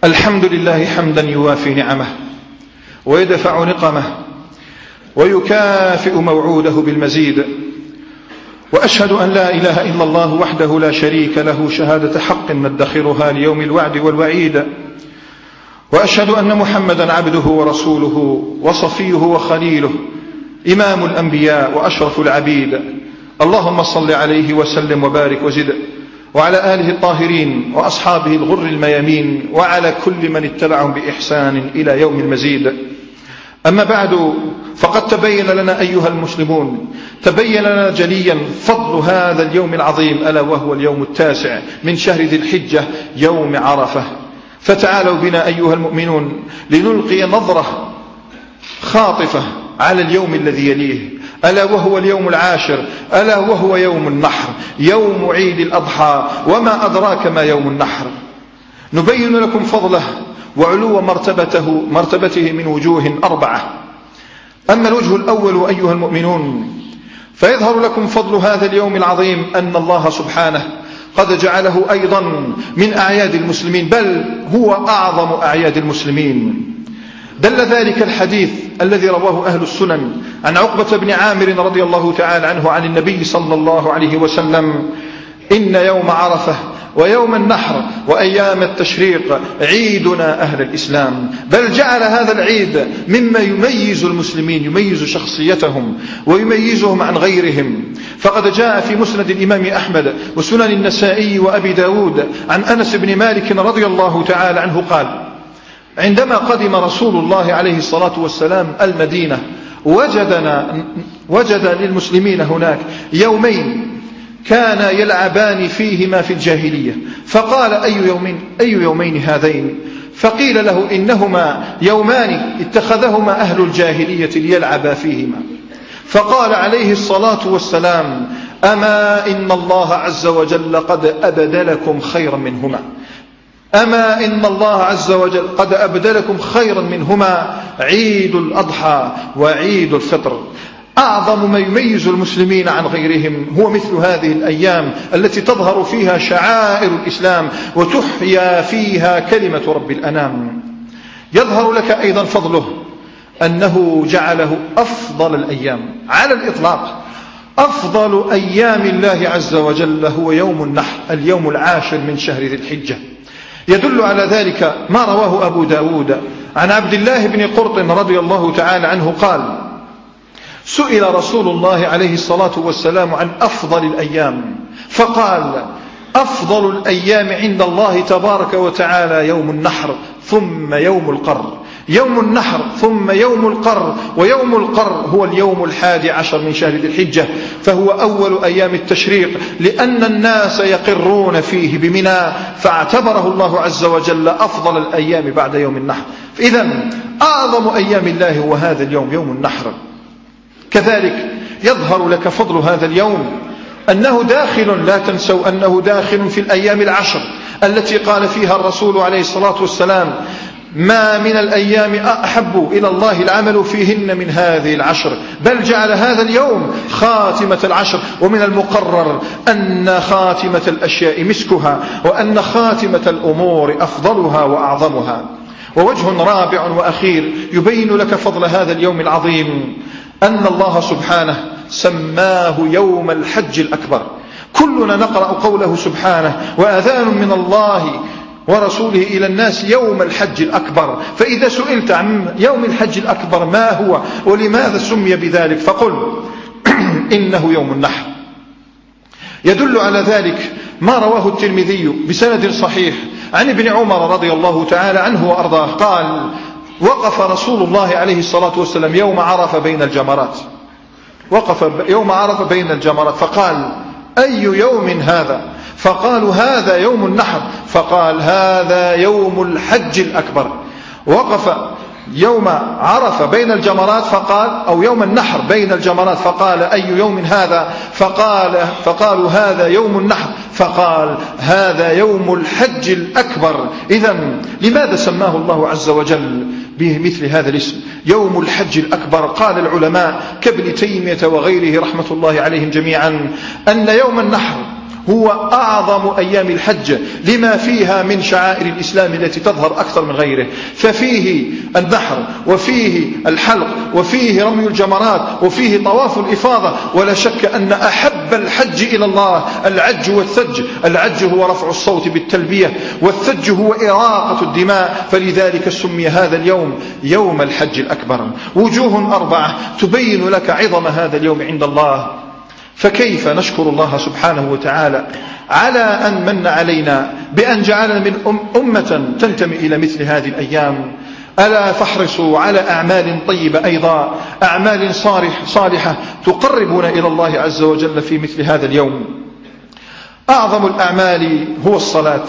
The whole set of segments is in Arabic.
الحمد لله حمدا يوافي نعمه ويدفع نقمه ويكافئ موعوده بالمزيد، وأشهد أن لا إله إلا الله وحده لا شريك له شهادة حق ندخرها ليوم الوعد والوعيد، وأشهد أن محمدا عبده ورسوله وصفيه وخليله إمام الأنبياء وأشرف العبيد. اللهم صل عليه وسلم وبارك وزد، وعلى آله الطاهرين وأصحابه الغر الميامين، وعلى كل من اتبعهم بإحسان إلى يوم المزيد. أما بعد، فقد تبين لنا أيها المسلمون، تبين لنا جليا فضل هذا اليوم العظيم، ألا وهو اليوم 9 من شهر ذي الحجة، يوم عرفة. فتعالوا بنا أيها المؤمنون لنلقي نظرة خاطفة على اليوم الذي يليه، ألا وهو اليوم 10، ألا وهو يوم النحر، يوم عيد الأضحى. وما أدراك ما يوم النحر؟ نبين لكم فضله وعلو مرتبته من وجوه 4. أما الوجه الأول أيها المؤمنون، فيظهر لكم فضل هذا اليوم العظيم أن الله سبحانه قد جعله أيضا من أعياد المسلمين، بل هو أعظم أعياد المسلمين. دل ذلك الحديث الذي رواه أهل السنن عن عقبة بن عامر رضي الله تعالى عنه عن النبي صلى الله عليه وسلم: إن يوم عرفة ويوم النحر وأيام التشريق عيدنا أهل الإسلام. بل جعل هذا العيد مما يميز المسلمين، يميز شخصيتهم ويميزهم عن غيرهم. فقد جاء في مسند الإمام أحمد وسنن النسائي وأبي داود عن أنس بن مالك رضي الله تعالى عنه قال: عندما قدم رسول الله عليه الصلاة والسلام المدينة وجد للمسلمين هناك يومين كان يلعبان فيهما في الجاهلية، فقال: أي يومين هذين؟ فقيل له: إنهما يومان اتخذهما أهل الجاهلية ليلعبا فيهما. فقال عليه الصلاة والسلام: أما إن الله عز وجل قد أبدلكم خيرا منهما، أما إن الله عز وجل قد أبدلكم خيرا منهما عيد الأضحى وعيد الفطر. أعظم ما يميز المسلمين عن غيرهم هو مثل هذه الأيام التي تظهر فيها شعائر الإسلام وتحيا فيها كلمة رب الأنام. يظهر لك أيضا فضله أنه جعله أفضل الأيام على الإطلاق. أفضل أيام الله عز وجل هو يوم النحر، اليوم 10 من شهر ذي الحجة. يدل على ذلك ما رواه أبو داود عن عبد الله بن قرط رضي الله تعالى عنه قال: سئل رسول الله عليه الصلاة والسلام عن أفضل الأيام، فقال: أفضل الأيام عند الله تبارك وتعالى يوم النحر ثم يوم القر، يوم النحر ثم يوم القر، ويوم القر هو اليوم 11 من شهر ذي الحجة، فهو أول أيام التشريق، لأن الناس يقرون فيه بمنى، فاعتبره الله عز وجل أفضل الأيام بعد يوم النحر. إذن أعظم أيام الله هو هذا اليوم، يوم النحر. كذلك يظهر لك فضل هذا اليوم أنه داخل، لا تنسوا أنه داخل في الأيام 10 التي قال فيها الرسول عليه الصلاة والسلام: ما من الأيام أحب إلى الله العمل فيهن من هذه 10. بل جعل هذا اليوم خاتمة 10، ومن المقرر أن خاتمة الأشياء مسكها، وأن خاتمة الأمور أفضلها وأعظمها. ووجه رابع وأخير يبين لك فضل هذا اليوم العظيم أن الله سبحانه سماه يوم الحج الأكبر. كلنا نقرأ قوله سبحانه: وأذان من الله ورسوله إلى الناس يوم الحج الأكبر. فإذا سئلت عن يوم الحج الأكبر ما هو ولماذا سمي بذلك، فقل إنه يوم النحر. يدل على ذلك ما رواه الترمذي بسند صحيح عن ابن عمر رضي الله تعالى عنه وأرضاه قال: وقف رسول الله عليه الصلاة والسلام يوم عرفة بين الجمرات، وقف يوم عرفة بين الجمرات، فقال: أي يوم هذا؟ فقالوا: هذا يوم النحر. فقال: هذا يوم الحج الأكبر. وقف يوم عرفة بين الجمرات فقال، أو يوم النحر بين الجمرات، فقال: أي يوم هذا؟ فقالوا: هذا يوم النحر. فقال: هذا يوم الحج الأكبر. إذن لماذا سماه الله عز وجل بمثل هذا الاسم يوم الحج الأكبر؟ قال العلماء كابن تيمية وغيره رحمة الله عليهم جميعا أن يوم النحر هو أعظم أيام الحج لما فيها من شعائر الإسلام التي تظهر أكثر من غيره، ففيه النحر وفيه الحلق وفيه رمي الجمرات وفيه طواف الإفاضة. ولا شك أن أحب الحج إلى الله العج والثج. العج هو رفع الصوت بالتلبية، والثج هو إراقة الدماء، فلذلك سمي هذا اليوم يوم الحج الأكبر. وجوه أربعة تبين لك عظم هذا اليوم عند الله. فكيف نشكر الله سبحانه وتعالى على أن من علينا بأن جعلنا من أمة تنتمي إلى مثل هذه الأيام. ألا فاحرصوا على أعمال طيبة أيضا، أعمال صالحة تقربنا إلى الله عز وجل في مثل هذا اليوم. أعظم الأعمال هو الصلاة،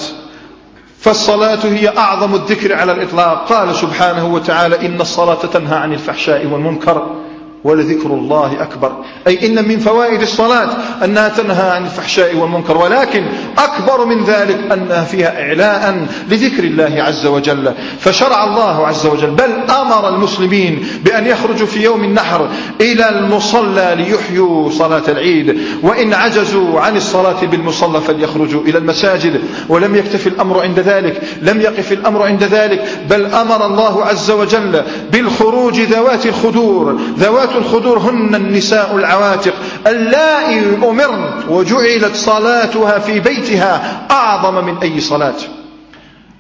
فالصلاة هي أعظم الذكر على الإطلاق. قال سبحانه وتعالى: إن الصلاة تنهى عن الفحشاء والمنكر ولذكر الله أكبر. أي إن من فوائد الصلاة أنها تنهى عن الفحشاء والمنكر، ولكن أكبر من ذلك أنها فيها إعلاء لذكر الله عز وجل. فشرع الله عز وجل بل أمر المسلمين بأن يخرجوا في يوم النحر إلى المصلى ليحيوا صلاة العيد، وإن عجزوا عن الصلاة بالمصلى فليخرجوا إلى المساجد. ولم يكتف الأمر عند ذلك، لم يقف الأمر عند ذلك، بل أمر الله عز وجل بالخروج ذوات الخدور. ذوات الخدور هن النساء العواتق اللائي أمرن وجعلت صلاتها في بيتها أعظم من أي صلاة.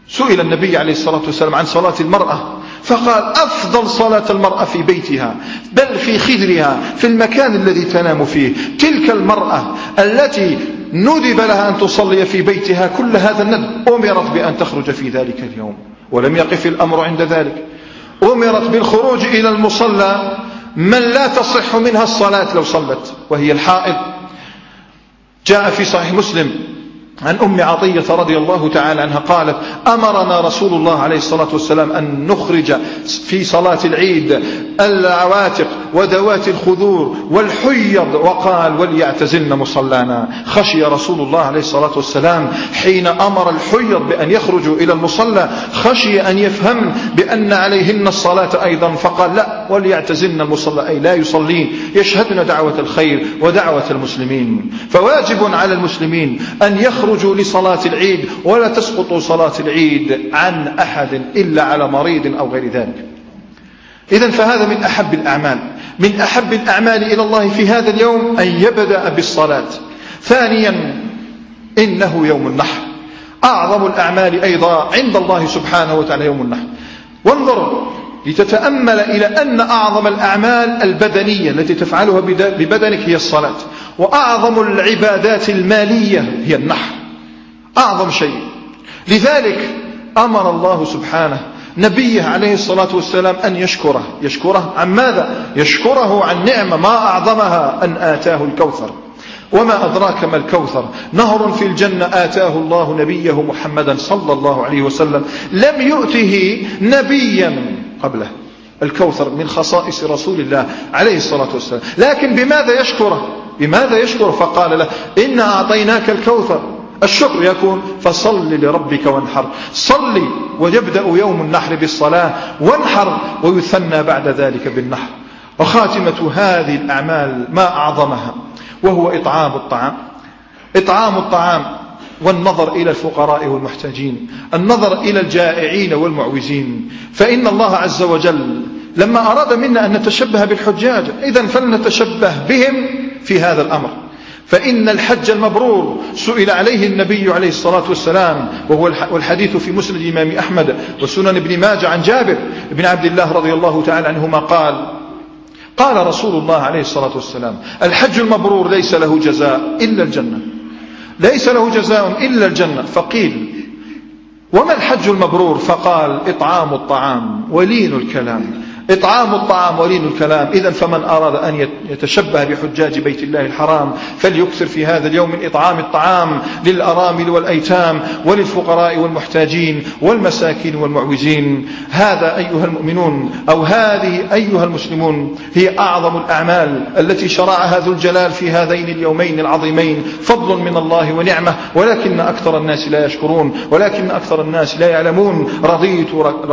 سئل النبي عليه الصلاة والسلام عن صلاة المرأة فقال: أفضل صلاة المرأة في بيتها، بل في خدرها، في المكان الذي تنام فيه. تلك المرأة التي ندب لها أن تصلي في بيتها كل هذا الندب أمرت بأن تخرج في ذلك اليوم. ولم يقف الأمر عند ذلك، أمرت بالخروج إلى المصلى من لا تصح منها الصلاة لو صلت، وهي الحائض. جاء في صحيح مسلم عن أم عطية رضي الله تعالى عنها قالت: أمرنا رسول الله عليه الصلاة والسلام أن نخرج في صلاة العيد العواتق وذوات الخدور والحيض، وقال: وليعتزلن مصلانا. خشي رسول الله عليه الصلاة والسلام حين أمر الحيض بأن يخرجوا إلى المصلى، خشي أن يفهم بأن عليهن الصلاة أيضا، فقال: لا، وليعتزلن المصلى، أي لا يصلين، يشهدن دعوة الخير ودعوة المسلمين. فواجب على المسلمين أن يخرجوا لصلاة العيد، ولا تسقط صلاة العيد عن أحد إلا على مريض أو غير ذلك. إذن فهذا من أحب الأعمال، من أحب الأعمال إلى الله في هذا اليوم أن يبدأ بالصلاة. ثانيا، إنه يوم النحر، أعظم الأعمال أيضا عند الله سبحانه وتعالى يوم النحر. وانظر لتتأمل إلى أن أعظم الأعمال البدنية التي تفعلها ببدنك هي الصلاة، وأعظم العبادات المالية هي النحر، أعظم شيء. لذلك أمر الله سبحانه نبيه عليه الصلاة والسلام أن يشكره عن ماذا؟ يشكره عن نعمة ما أعظمها أن آتاه الكوثر. وما أدراك ما الكوثر؟ نهر في الجنة آتاه الله نبيه محمدا صلى الله عليه وسلم لم يؤته نبيا قبله. الكوثر من خصائص رسول الله عليه الصلاة والسلام، لكن بماذا يشكره؟ بماذا يشكره؟ فقال له: إنا أعطيناك الكوثر. الشكر يكون فصل لربك وانحر. صلي، ويبدأ يوم النحر بالصلاة، وانحر ويثنى بعد ذلك بالنحر. وخاتمة هذه الأعمال ما أعظمها، وهو إطعام الطعام والنظر إلى الفقراء والمحتاجين، النظر إلى الجائعين والمعوزين. فإن الله عز وجل لما أراد منا أن نتشبه بالحجاج، إذن فلنتشبه بهم في هذا الأمر. فإن الحج المبرور سئل عليه النبي عليه الصلاة والسلام، والحديث في مسند الإمام أحمد وسنن ابن ماجه عن جابر بن عبد الله رضي الله تعالى عنهما قال رسول الله عليه الصلاة والسلام: الحج المبرور ليس له جزاء إلا الجنة، ليس له جزاء إلا الجنة. فقيل: وما الحج المبرور؟ فقال: إطعام الطعام ولين الكلام. إطعام الطعام ولين الكلام. إذن فمن أراد أن يتشبه بحجاج بيت الله الحرام فليكثر في هذا اليوم من إطعام الطعام للأرامل والأيتام وللفقراء والمحتاجين والمساكين والمعوزين. هذا أيها المؤمنون، أو هذه أيها المسلمون، هي أعظم الأعمال التي شرعها ذو الجلال في هذين اليومين العظيمين، فضل من الله ونعمة، ولكن أكثر الناس لا يشكرون، ولكن أكثر الناس لا يعلمون.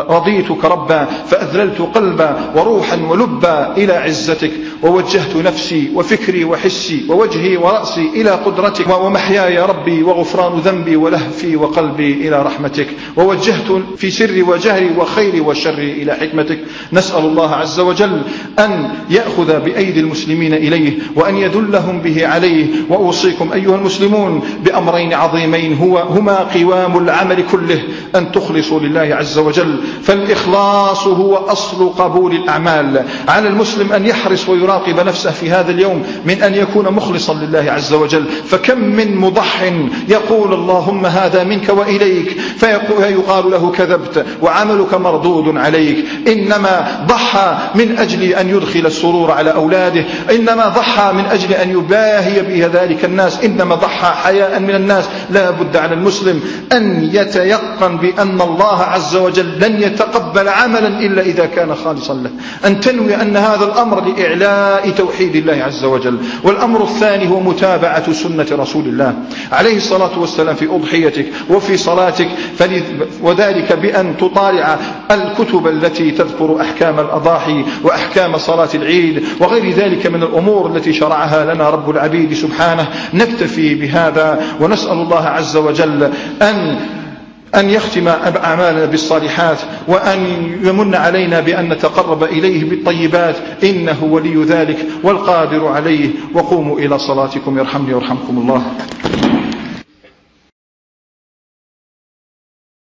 رضيتك ربا فأذللت قلبا وروحا ولبا إلى عزتك، ووجهت نفسي وفكري وحسي ووجهي ورأسي إلى قدرتك، ومحياي ربي وغفران ذنبي ولهفي وقلبي إلى رحمتك، ووجهت في سري وجهري وخيري وشري إلى حكمتك. نسأل الله عز وجل أن يأخذ بأيدي المسلمين إليه وأن يدلهم به عليه. وأوصيكم أيها المسلمون بأمرين عظيمين هما قوام العمل كله، أن تخلصوا لله عز وجل، فالإخلاص هو أصل قبول الأعمال. على المسلم أن يحرص ويراقب نفسه في هذا اليوم من أن يكون مخلصا لله عز وجل. فكم من مضح يقول اللهم هذا منك وإليك، فيقال له كذبت وعملك مردود عليك. إنما ضحى من أجل أن يدخل السرور على أولاده، إنما ضحى من أجل أن يباهي به ذلك الناس، إنما ضحى حياء من الناس. لا بد على المسلم أن يتيقن بأن الله عز وجل لن يتقبل عملا إلا إذا كان خالصا له، أن تنوي أن هذا الأمر لإعلاء توحيد الله عز وجل. والأمر الثاني هو متابعة سنة رسول الله عليه الصلاة والسلام في أضحيتك وفي صلاتك، وذلك بأن تطالع الكتب التي تذكر أحكام الأضاحي وأحكام صلاة العيد وغير ذلك من الأمور التي شرعها لنا رب العبيد سبحانه. نكتفي بهذا ونسأل الله عز وجل أن يختم أعمالنا بالصالحات، وأن يمن علينا بأن نتقرب إليه بالطيبات، إنه ولي ذلك والقادر عليه. وقوموا إلى صلاتكم يرحمني ويرحمكم الله.